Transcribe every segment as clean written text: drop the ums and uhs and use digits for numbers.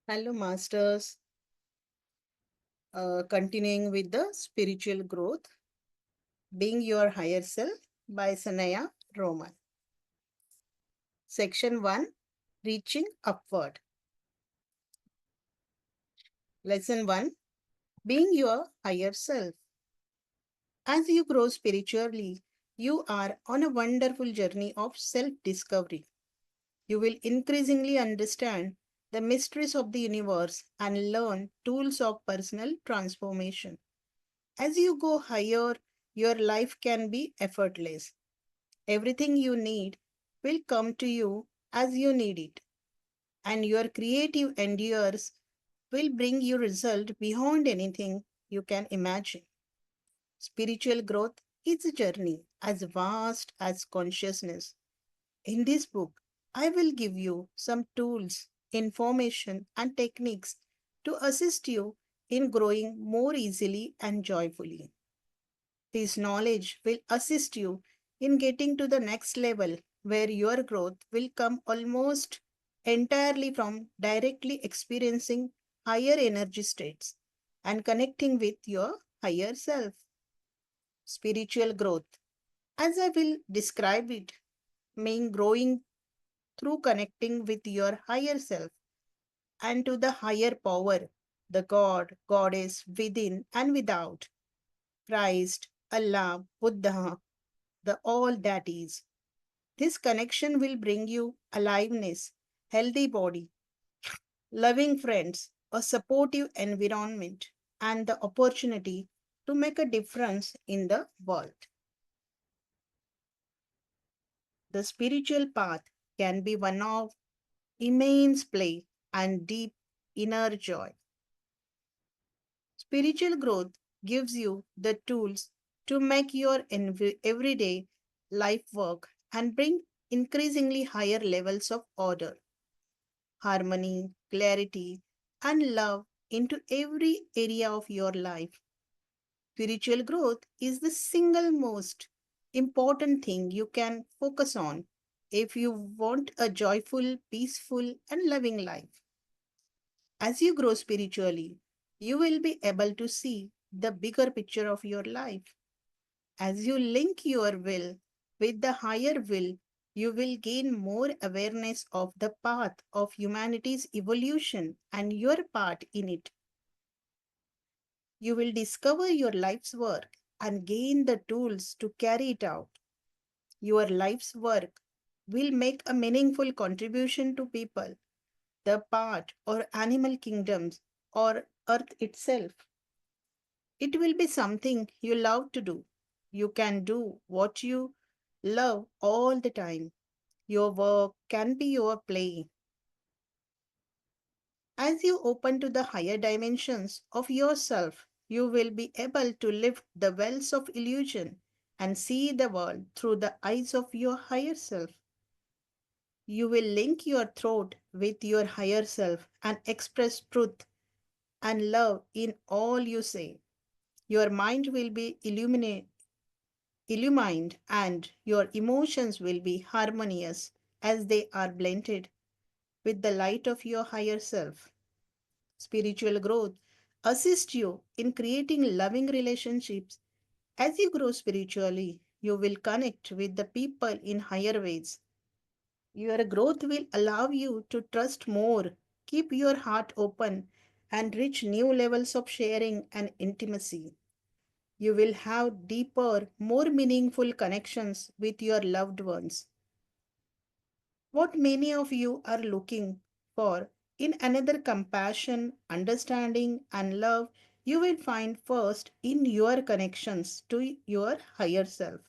Hello, Masters. Continuing with the spiritual growth, Being Your Higher Self by Sanaya Roman. Section 1, Reaching Upward. Lesson 1, Being Your Higher Self. As you grow spiritually, you are on a wonderful journey of self discovery. You will increasingly understand the mysteries of the universe and learn tools of personal transformation. As you go higher, your life can be effortless. Everything you need will come to you as you need it, and your creative endeavors will bring you result beyond anything you can imagine. Spiritual growth is a journey as vast as consciousness. In this book, I will give you some tools, information, and techniques to assist you in growing more easily and joyfully. This knowledge will assist you in getting to the next level where your growth will come almost entirely from directly experiencing higher energy states and connecting with your higher self. Spiritual growth, as I will describe it, mean growing through connecting with your higher self and to the higher power, the God, Goddess within and without, Christ, Allah, Buddha, the all that is. This connection will bring you aliveness, healthy body, loving friends, a supportive environment, and the opportunity to make a difference in the world. The spiritual path can be one of immense play and deep inner joy. Spiritual growth gives you the tools to make your everyday life work and bring increasingly higher levels of order, harmony, clarity, and love into every area of your life. Spiritual growth is the single most important thing you can focus on if you want a joyful, peaceful, and loving life. As you grow spiritually, you will be able to see the bigger picture of your life. As you link your will with the higher will, you will gain more awareness of the path of humanity's evolution and your part in it. You will discover your life's work and gain the tools to carry it out. Your life's work will make a meaningful contribution to people, the part or animal kingdoms, or earth itself. It will be something you love to do. You can do what you love all the time. Your work can be your play. As you open to the higher dimensions of yourself, you will be able to lift the wells of illusion and see the world through the eyes of your higher self. You will link your throat with your higher self and express truth and love in all you say. Your mind will be illumined and your emotions will be harmonious as they are blended with the light of your higher self. Spiritual growth assists you in creating loving relationships. As you grow spiritually, you will connect with the people in higher ways. Your growth will allow you to trust more, keep your heart open, and reach new levels of sharing and intimacy. You will have deeper, more meaningful connections with your loved ones. What many of you are looking for in another compassion, understanding, and love, you will find first in your connections to your higher self.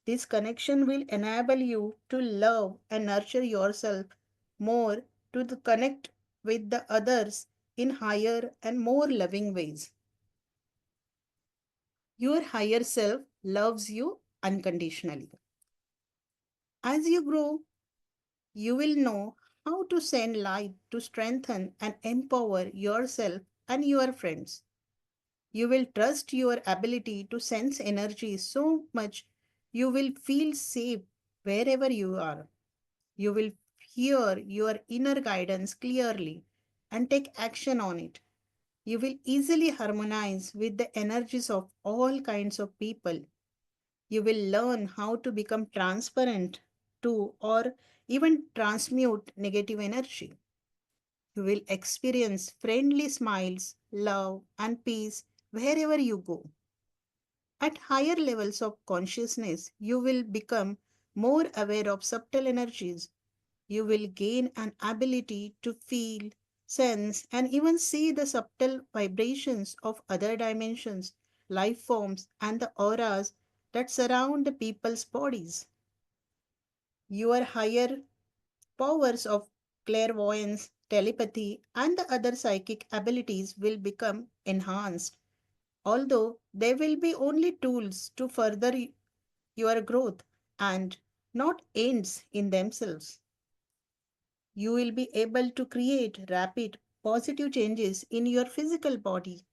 This connection will enable you to love and nurture yourself more connect with the others in higher and more loving ways. Your higher self loves you unconditionally. As you grow, you will know how to send light to strengthen and empower yourself and your friends. You will trust your ability to sense energy so much you will feel safe wherever you are. You will hear your inner guidance clearly and take action on it. You will easily harmonize with the energies of all kinds of people. You will learn how to become transparent to or even transmute negative energy. You will experience friendly smiles, love, and peace wherever you go. At higher levels of consciousness, you will become more aware of subtle energies. You will gain an ability to feel, sense, and even see the subtle vibrations of other dimensions, life forms, and the auras that surround the people's bodies. Your higher powers of clairvoyance, telepathy, and the other psychic abilities will become enhanced, although they will be only tools to further your growth and not ends in themselves. You will be able to create rapid, positive changes in your physical body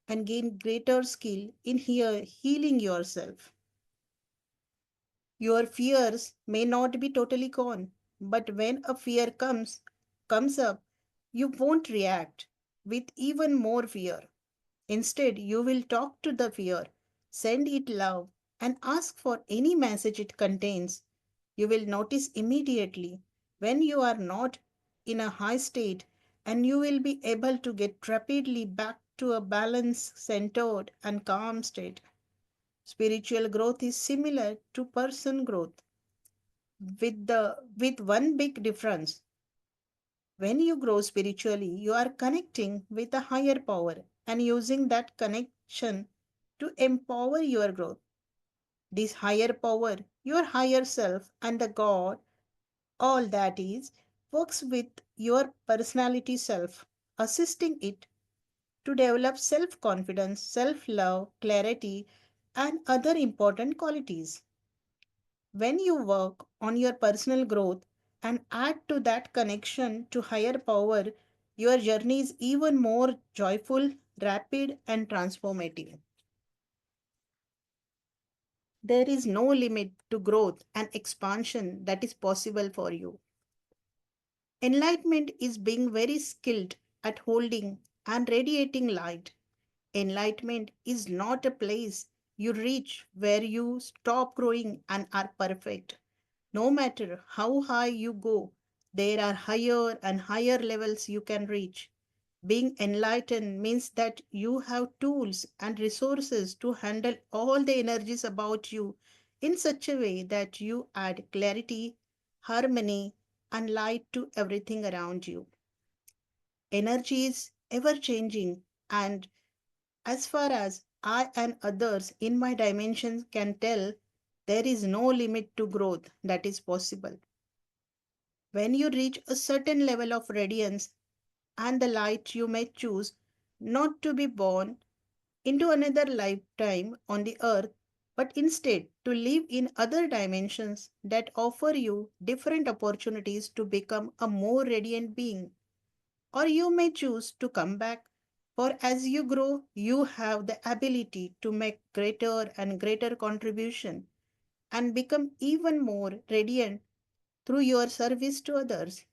and gain greater skill in healing yourself. Your fears may not be totally gone, but when a fear comes up, you won't react with even more fear. Instead, you will talk to the fear, send it love, and ask for any message it contains. You will notice immediately when you are not in a high state, and you will be able to get rapidly back to a balanced, centered, and calm state. Spiritual growth is similar to person growth with one big difference. When you grow spiritually, you are connecting with a higher power and using that connection to empower your growth. This higher power, your higher self, and the God, all that is, works with your personality self, assisting it to develop self confidence, self love, clarity, and other important qualities. When you work on your personal growth and add to that connection to higher power, your journey is even more joyful, rapid, and transformative. There is no limit to growth and expansion that is possible for you. Enlightenment is being very skilled at holding and radiating light. Enlightenment is not a place you reach where you stop growing and are perfect. No matter how high you go, there are higher and higher levels you can reach. Being enlightened means that you have tools and resources to handle all the energies about you in such a way that you add clarity, harmony, and light to everything around you. Energy is ever changing, and as far as I and others in my dimension can tell, there is no limit to growth that is possible. When you reach a certain level of radiance and the light, you may choose not to be born into another lifetime on the earth, but instead to live in other dimensions that offer you different opportunities to become a more radiant being. Or you may choose to come back, for as you grow, you have the ability to make greater and greater contribution and become even more radiant through your service to others.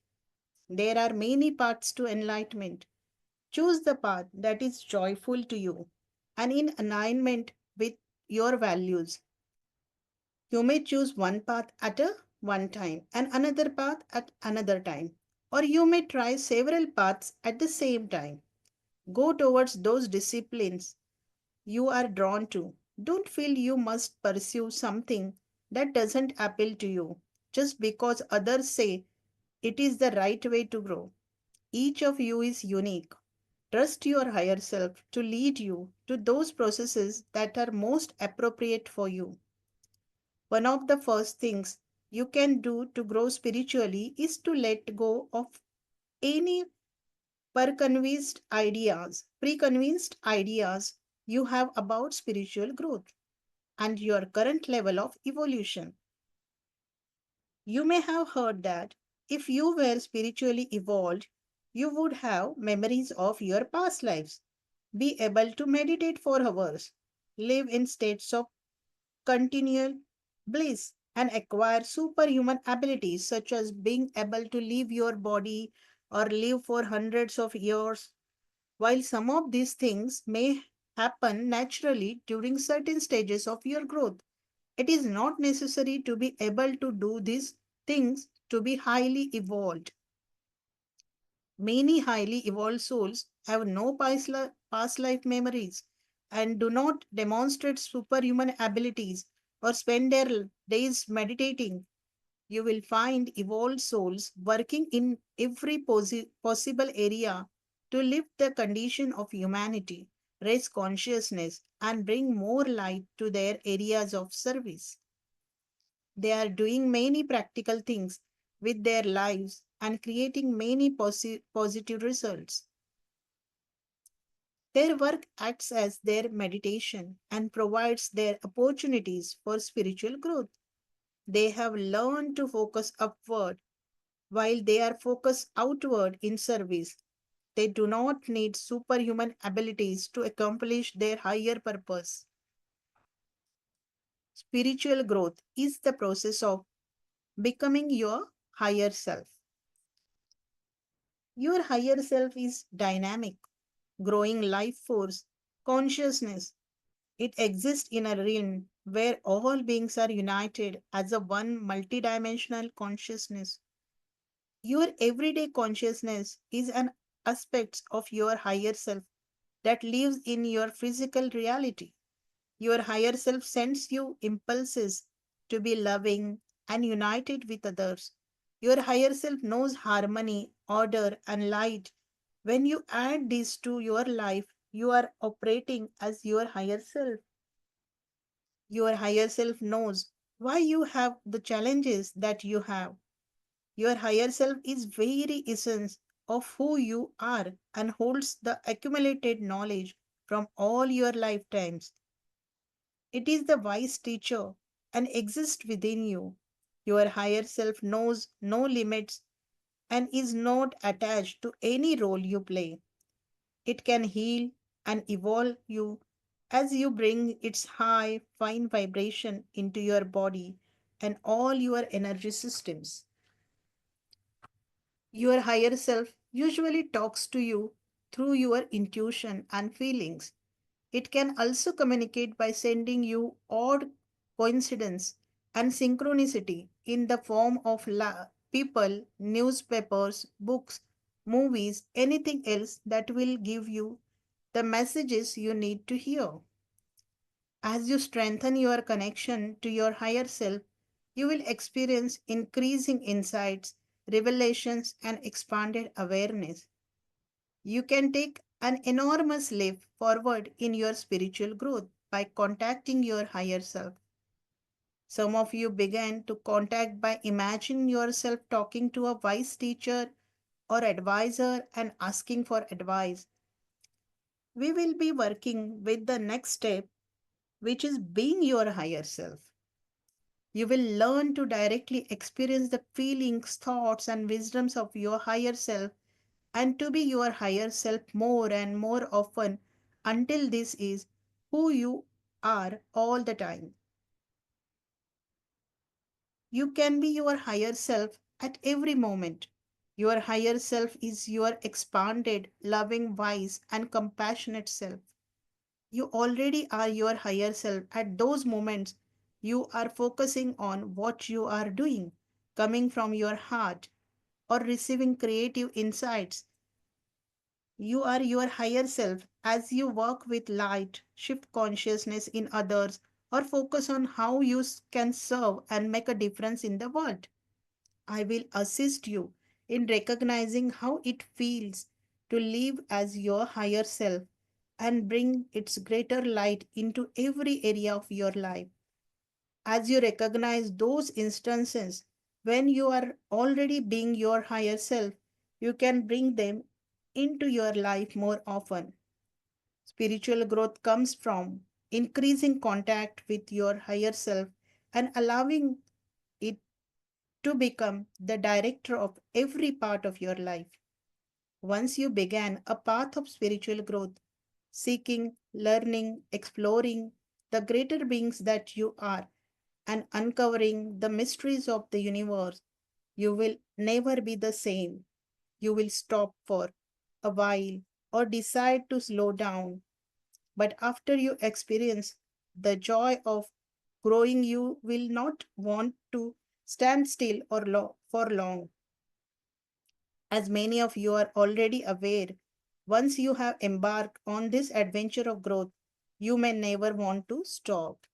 There are many paths to enlightenment. Choose the path that is joyful to you and in alignment with your values. You may choose one path at a one time and another path at another time. Or you may try several paths at the same time. Go towards those disciplines you are drawn to. Don't feel you must pursue something that doesn't appeal to you just because others say it is the right way to grow. Each of you is unique. Trust your higher self to lead you to those processes that are most appropriate for you. One of the first things you can do to grow spiritually is to let go of any preconceived ideas you have about spiritual growth and your current level of evolution. You may have heard that if you were spiritually evolved, you would have memories of your past lives, be able to meditate for hours, live in states of continual bliss, and acquire superhuman abilities such as being able to leave your body or live for hundreds of years. While some of these things may happen naturally during certain stages of your growth, it is not necessary to be able to do these things to be highly evolved. Many highly evolved souls have no past life memories and do not demonstrate superhuman abilities or spend their days meditating. You will find evolved souls working in every possible area to lift the condition of humanity, raise consciousness, and bring more light to their areas of service. They are doing many practical things with their lives and creating many positive results. Their work acts as their meditation and provides their opportunities for spiritual growth. They have learned to focus upward while they are focused outward in service. They do not need superhuman abilities to accomplish their higher purpose. Spiritual growth is the process of becoming your higher self. Your higher self is dynamic, growing life force, consciousness. It exists in a realm where all beings are united as a one multidimensional consciousness. Your everyday consciousness is an aspect of your higher self that lives in your physical reality. Your higher self sends you impulses to be loving and united with others. Your higher self knows harmony, order, and light. When you add these to your life, you are operating as your higher self. Your higher self knows why you have the challenges that you have. Your higher self is very essence of who you are and holds the accumulated knowledge from all your lifetimes. It is the wise teacher and exists within you. Your higher self knows no limits and is not attached to any role you play. It can heal and evolve you as you bring its high, fine vibration into your body and all your energy systems. Your higher self usually talks to you through your intuition and feelings. It can also communicate by sending you odd coincidence and synchronicity in the form of people, newspapers, books, movies, anything else that will give you the messages you need to hear. As you strengthen your connection to your higher self, you will experience increasing insights, revelations, and expanded awareness. You can take an enormous leap forward in your spiritual growth by contacting your higher self. Some of you began to contact by imagining yourself talking to a wise teacher or advisor and asking for advice. We will be working with the next step, which is being your higher self. You will learn to directly experience the feelings, thoughts, and wisdoms of your higher self and to be your higher self more and more often until this is who you are all the time. You can be your higher self at every moment. Your higher self is your expanded, loving, wise, and compassionate self. You already are your higher self at those moments you are focusing on what you are doing, coming from your heart, or receiving creative insights. You are your higher self as you work with light, shift consciousness in others, or focus on how you can serve and make a difference in the world. I will assist you in recognizing how it feels to live as your higher self and bring its greater light into every area of your life. As you recognize those instances when you are already being your higher self, you can bring them into your life more often. Spiritual growth comes from increasing contact with your higher self and allowing it to become the director of every part of your life. Once you began a path of spiritual growth, seeking, learning, exploring the greater beings that you are, and uncovering the mysteries of the universe, you will never be the same. You will stop for a while or decide to slow down. But after you experience the joy of growing, you will not want to stand still for long. As many of you are already aware, once you have embarked on this adventure of growth, you may never want to stop.